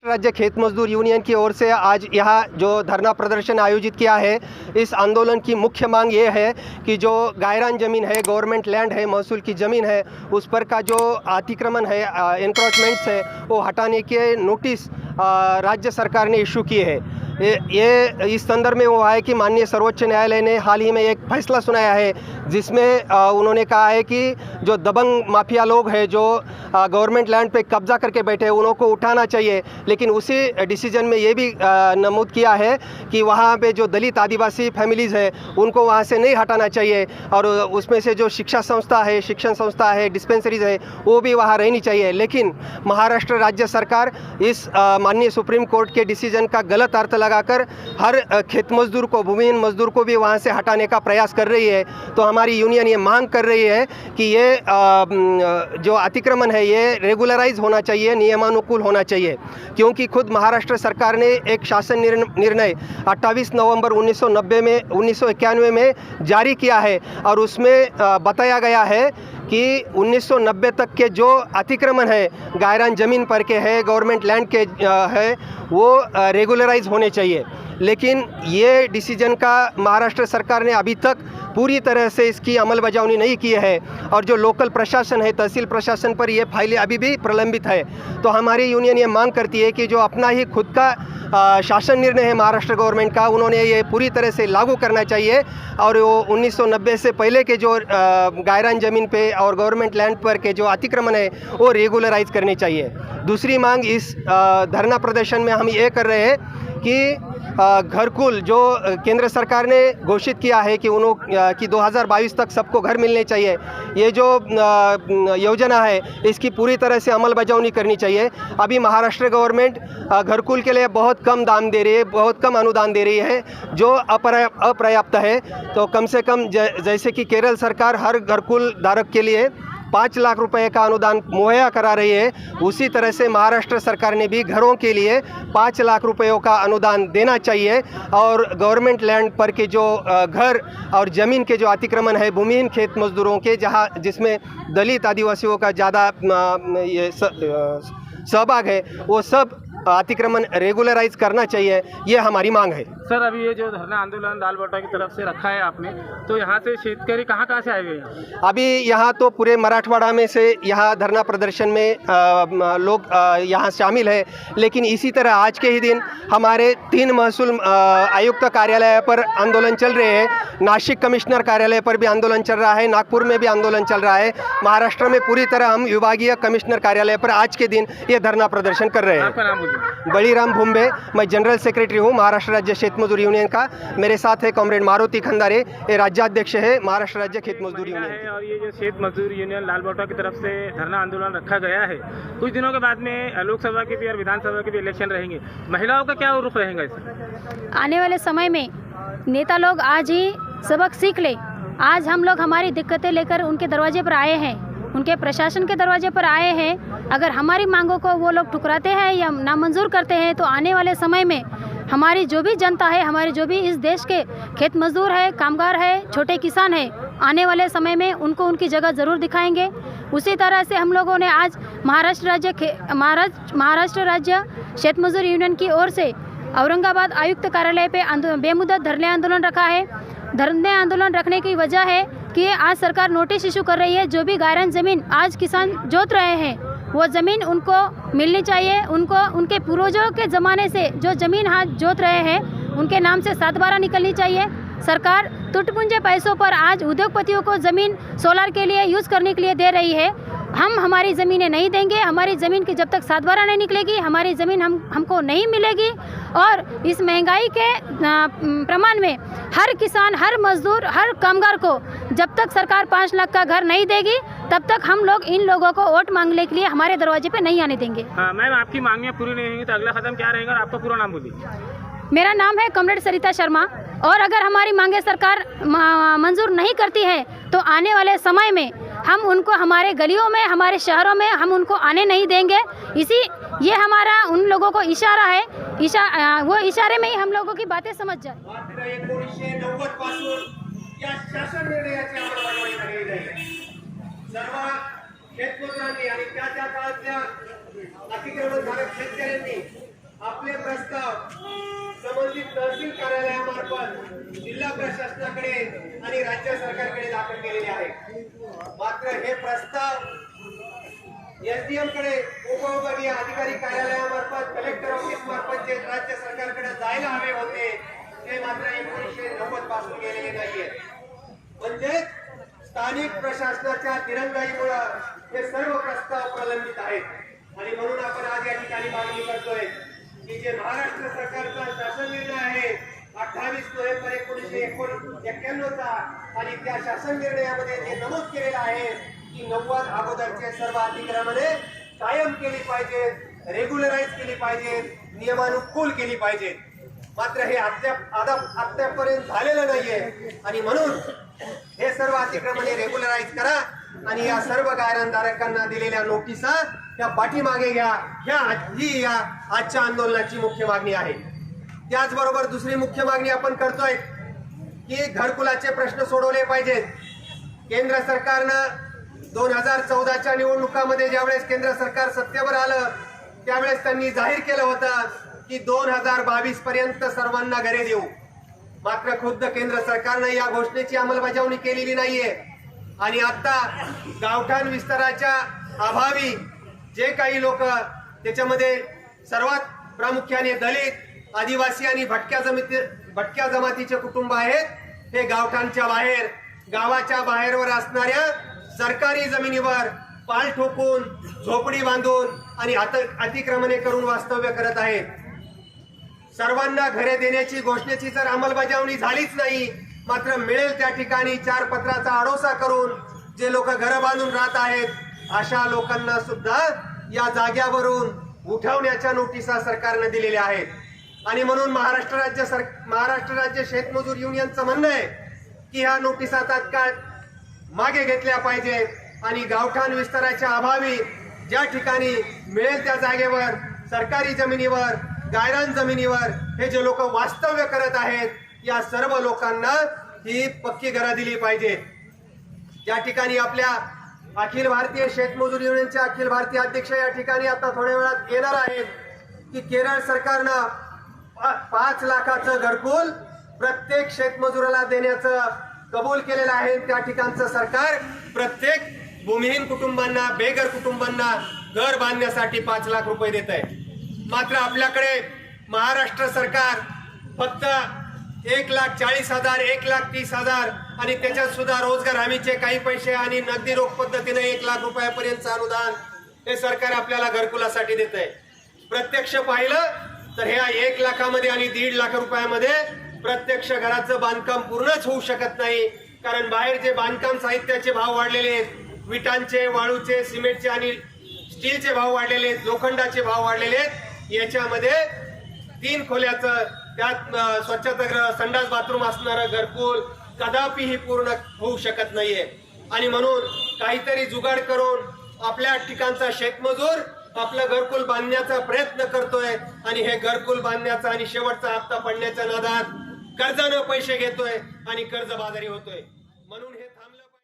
राज्य खेत मजदूर यूनियन की ओर से आज यहाँ जो धरना प्रदर्शन आयोजित किया है, इस आंदोलन की मुख्य मांग ये है कि जो गायरान ज़मीन है, गवर्नमेंट लैंड है, महसूल की ज़मीन है, उस पर का जो अतिक्रमण है, एनक्रोचमेंट्स है, वो हटाने के नोटिस राज्य सरकार ने इशू किए हैं। ये इस संदर्भ में हुआ है कि माननीय सर्वोच्च न्यायालय ने हाल ही में एक फैसला सुनाया है, जिसमें उन्होंने कहा है कि जो दबंग माफिया लोग हैं, जो गवर्नमेंट लैंड पे कब्जा करके बैठे हैं, उनको उठाना चाहिए। लेकिन उसी डिसीजन में ये भी नमूद किया है कि वहाँ पे जो दलित आदिवासी फैमिलीज़ है, उनको वहाँ से नहीं हटाना चाहिए, और उसमें से जो शिक्षा संस्था है, शिक्षण संस्था है, डिस्पेंसरीज है, वो भी वहाँ रहनी चाहिए। लेकिन महाराष्ट्र राज्य सरकार इस माननीय सुप्रीम कोर्ट के डिसीजन का गलत अर्थ लगाकर हर खेत मजदूर को, भूमिहीन मजदूर को भी वहाँ से हटाने का प्रयास कर रही है। तो हमारी यूनियन ये मांग कर रही है कि ये जो अतिक्रमण है, ये रेगुलराइज होना चाहिए, नियमानुकूल होना चाहिए, क्योंकि खुद महाराष्ट्र सरकार ने एक शासन निर्णय 28 नवंबर 1991 में जारी किया है, और उसमें बताया गया है कि 1990 तक के जो अतिक्रमण है, गायरान ज़मीन पर के है, गवर्नमेंट लैंड के है, वो रेगुलराइज होने चाहिए। लेकिन ये डिसीजन का महाराष्ट्र सरकार ने अभी तक पूरी तरह से इसकी अमलबजावनी नहीं की है, और जो लोकल प्रशासन है, तहसील प्रशासन पर ये फाइलें अभी भी प्रलंबित है। तो हमारी यूनियन ये मांग करती है कि जो अपना ही खुद का शासन निर्णय है महाराष्ट्र गवर्नमेंट का, उन्होंने ये पूरी तरह से लागू करना चाहिए, और वो 1990 से पहले के जो गायरान ज़मीन पे और गवर्नमेंट लैंड पर के जो अतिक्रमण है, वो रेगुलराइज करनी चाहिए। दूसरी मांग इस धरना प्रदर्शन में हम ये कर रहे हैं कि घरकुल जो केंद्र सरकार ने घोषित किया है कि 2022 तक सबको घर मिलने चाहिए, ये जो योजना है, इसकी पूरी तरह से अमलबजावनी करनी चाहिए। अभी महाराष्ट्र गवर्नमेंट घरकुल के लिए बहुत कम दाम दे रही है, बहुत कम अनुदान दे रही है, जो अपर्याप्त है। तो कम से कम जैसे कि केरल सरकार हर घरकुल धारक के लिए 5 लाख रुपए का अनुदान मुहैया करा रही है, उसी तरह से महाराष्ट्र सरकार ने भी घरों के लिए 5 लाख रुपयों का अनुदान देना चाहिए। और गवर्नमेंट लैंड पर के जो घर और ज़मीन के जो अतिक्रमण है, भूमिहीन खेत मजदूरों के, जिसमें दलित आदिवासियों का ज़्यादा ये सहभाग है, वो सब अतिक्रमण रेगुलराइज करना चाहिए, ये हमारी मांग है। सर, अभी ये जो धरना आंदोलन लालबोटा की तरफ से रखा है आपने, तो यहाँ से शेतकरी कहाँ से आए हुए हैं? अभी यहाँ तो पूरे मराठवाड़ा में से यहाँ धरना प्रदर्शन में लोग यहाँ शामिल है। लेकिन इसी तरह आज के ही दिन हमारे 3 महसूल आयुक्त कार्यालय पर आंदोलन चल रहे हैं, नासिक कमिश्नर कार्यालय पर भी आंदोलन चल रहा है, नागपुर में भी आंदोलन चल रहा है। महाराष्ट्र में पूरी तरह हम विभागीय कमिश्नर कार्यालय पर आज के दिन ये धरना प्रदर्शन कर रहे हैं। आपका नाम? बलीराम भुम्बे, मैं जनरल सेक्रेटरी हूँ महाराष्ट्र राज्य खेत मजदूर यूनियन का। मेरे साथ है कॉमरेड मारुति खंदारे, ये राज्याध्यक्ष है महाराष्ट्र राज्य खेत मजदूर यूनियन। और ये जो खेत मजदूर यूनियन लालबोटा की तरफ से धरना आंदोलन रखा गया है, कुछ दिनों के बाद में लोकसभा के भी और विधानसभा के भी इलेक्शन रहेंगे, महिलाओं का क्या रुख रहेगा इसमें? आने वाले समय में नेता लोग आज ही सबक सीख ले। आज हम लोग हमारी दिक्कतें लेकर उनके दरवाजे पर आए हैं, उनके प्रशासन के दरवाजे पर आए हैं। अगर हमारी मांगों को वो लोग ठुकराते हैं या नामंजूर करते हैं, तो आने वाले समय में हमारी जो भी जनता है, हमारे जो भी इस देश के खेत मजदूर है, कामगार है, छोटे किसान है, आने वाले समय में उनको उनकी जगह ज़रूर दिखाएंगे। उसी तरह से हम लोगों ने आज महाराष्ट्र राज्य खेत मजदूर यूनियन की ओर से औरंगाबाद आयुक्त कार्यालय पे बेमुदत धरने आंदोलन रखा है। धरने आंदोलन रखने की वजह है कि आज सरकार नोटिस इशू कर रही है, जो भी गायरान ज़मीन आज किसान जोत रहे हैं, वो ज़मीन उनको मिलनी चाहिए। उनको उनके पूर्वजों के ज़माने से जो ज़मीन हाथ जोत रहे हैं, उनके नाम से 7/12 निकलनी चाहिए। सरकार टुटपुंजे पैसों पर आज उद्योगपतियों को ज़मीन सोलर के लिए यूज़ करने के लिए दे रही है। हम हमारी ज़मीनें नहीं देंगे। हमारी ज़मीन की जब तक 7/12 नहीं निकलेगी, हमारी ज़मीन हमको नहीं मिलेगी। और इस महंगाई के प्रमाण में हर किसान, हर मजदूर, हर कामगार को जब तक सरकार 5 लाख का घर नहीं देगी, तब तक हम लोग इन लोगों को वोट मांगने के लिए हमारे दरवाजे पे नहीं आने देंगे। हाँ मैम, आपकी मांगियाँ पूरी नहीं होंगी तो अगला कदम क्या रहेगा, और आपका पूरा नाम बोलिए? मेरा नाम है कॉमरेड सरिता शर्मा, और अगर हमारी मांगे सरकार मंजूर नहीं करती है, तो आने वाले समय में हम उनको हमारे गलियों में, हमारे शहरों में हम उनको आने नहीं देंगे। ये हमारा उन लोगों को इशारा है, वो इशारे में ही हम लोगों की बातें समझ जाए। 1990 पासून या शासन निर्णयाची अंमलबजावणी झालेली आहे। सर्व शेतमजुरांनी आणि त्या काळातल्या अतिक्रमणधारक शेतकऱ्यांनी प्रस्ताव संबंधित तहसील कार्यालयामार्फत जिल्हा प्रशासनाकडे आणि राज्य सरकारकडे दाखल केलेले आहे. मात्र हे प्रस्ताव एसडीएम कडे, उपविभागीय अधिकारी कार्यालयामार्फत, कलेक्टर ऑफिस मार्फत जे राज्य सरकारकडे जायला हवे होते ते मात्र 1990 पासून गेलेले नाहीये. म्हणजे स्थानिक प्रशासनाच्या दिरंगाईमुळे हे सर्व प्रस्ताव प्रलंबित आहेत. आणि म्हणून आपण आज या ठिकाणी मागणी करतोय की जे महाराष्ट्र सरकारचा शासन निर्णय आहे 28 नोव्हेंबर 1991 चा, आणि त्या शासन निर्णयामध्ये जे नमूद केलेलं आहे की 90 अगोदरचे सर्व अतिक्रमणे कायम केली पाहिजेत, रेग्युलराइज केली पाहिजेत, नियमानुकूल केली पाहिजेत. मात्र हे अद्यापर्यंत झालेलं नाहीये. आणि म्हणून हे सर्व अतिक्रमणे रेग्युलराइज करा आणि या सर्व गायरानधारकांना दिलेल्या नोटिसा त्या पाठीमागे घ्या. ही या आजच्या आंदोलनाची मुख्य मागणी आहे. त्याचबरोबर दुसरी मुख्य मागणी आपण करतोय की घरकुलाचे प्रश्न सोडवले पाहिजेत. केंद्र सरकारनं 2014च्या निवडणुकामध्ये ज्यावेळेस केंद्र सरकार सत्तेवर आलं त्यावेळेस त्यांनी जाहीर केलं होतं की 2022 पर्यंत सर्वांना घरे देऊ. मात्र खुद्द केंद्र सरकारनं या घोषणेची अंमलबजावणी केलेली नाहीये. आणि आता गावठाण विस्ताराच्या अभावी जे काही लोक, त्याच्यामध्ये सर्वात प्रामुख्याने दलित, आदिवासी आणि भटक्या जमातीचे कुटुंब आहेत, हे गावठाणच्या बाहेर, गावाच्या बाहेरवर असणाऱ्या सरकारी जमिनीवर पाल ठोकून, झोपडी बांधून आणि अतिक्रमणे करून वास्तव्य करत आहेत. सर्वांना घरे देण्याची घोषणेची जर अंमलबजावणी झालीच नाही, मात्र मिळेल त्या ठिकाणी 4 पत्राचा आडोसा करून जे लोक घरं बांधून राहत आहेत अशा लोकांना सुद्धा या जाग्यावरून उठवण्याच्या नोटिसा सरकारने दिलेल्या आहेत. आणि म्हणून महाराष्ट्र राज्य शेतमजूर युनियनचं म्हणणं आहे की ह्या नोटिसा तात्काळ मागे घेतल्या पाहिजे आणि गावठाण विस्ताराच्या अभावी ज्या ठिकाणी मिळेल त्या जागेवर, सरकारी जमिनीवर, गायरान जमिनीवर हे जे लोक वास्तव्य करत आहेत या सर्व लोकांना ही पक्की घरं दिली पाहिजे. ज्या ठिकाणी आपल्या अखिल भारतीय शेतमजूर युनियनचे अखिल भारतीय अध्यक्ष या ठिकाणी आता थोड्या वेळात येणार आहेत की केरळ सरकारनं 5 लाखाचं घरकुल प्रत्येक शेतमजुराला देण्याचं कबूल केलेलं आहे. त्या ठिकाणचं सरकार प्रत्येक भूमिहीन कुटुंबांना, बेघर कुटुंबांना घर बांधण्यासाठी 5 लाख रुपये देत आहे. मात्र आपल्याकडे महाराष्ट्र सरकार फक्त 1,40,000, 1,30,000 आणि त्याच्यात सुद्धा रोजगार हमीचे काही पैसे आणि नगदी रोख पद्धतीने 1 लाख रुपयापर्यंतचं अनुदान हे सरकार आपल्याला घरकुलासाठी देत आहे. प्रत्यक्ष पाहिलं तर ह्या 1 लाखामध्ये आणि 1.5 लाख रुपयामध्ये प्रत्यक्ष घराचं बांधकाम पूर्णच होऊ शकत नाही. कारण बाहेर जे बांधकाम साहित्याचे भाव वाढलेले आहेत, विटांचे, वाळूचे, सिमेंटचे आणि स्टीलचे भाव वाढलेले आहेत, लोखंडाचे भाव वाढलेले आहेत. याच्यामध्ये 3 खोल्याचं, त्यात स्वच्छतागृह, संडास बाथरूम असणारं घरकुल कदापिही पूर्ण होऊ शकत नाहीये. आणि म्हणून काहीतरी जुगाड करून आपल्या ठिकाणचा शेतमजूर आपलं घरकुल बांधण्याचा प्रयत्न करतोय आणि हे घरकुल बांधण्याचा आणि शेवटचा हप्ता पडण्याच्या नादात कर्जानं पैसे घेतोय आणि कर्जबाजारी होतोय. म्हणून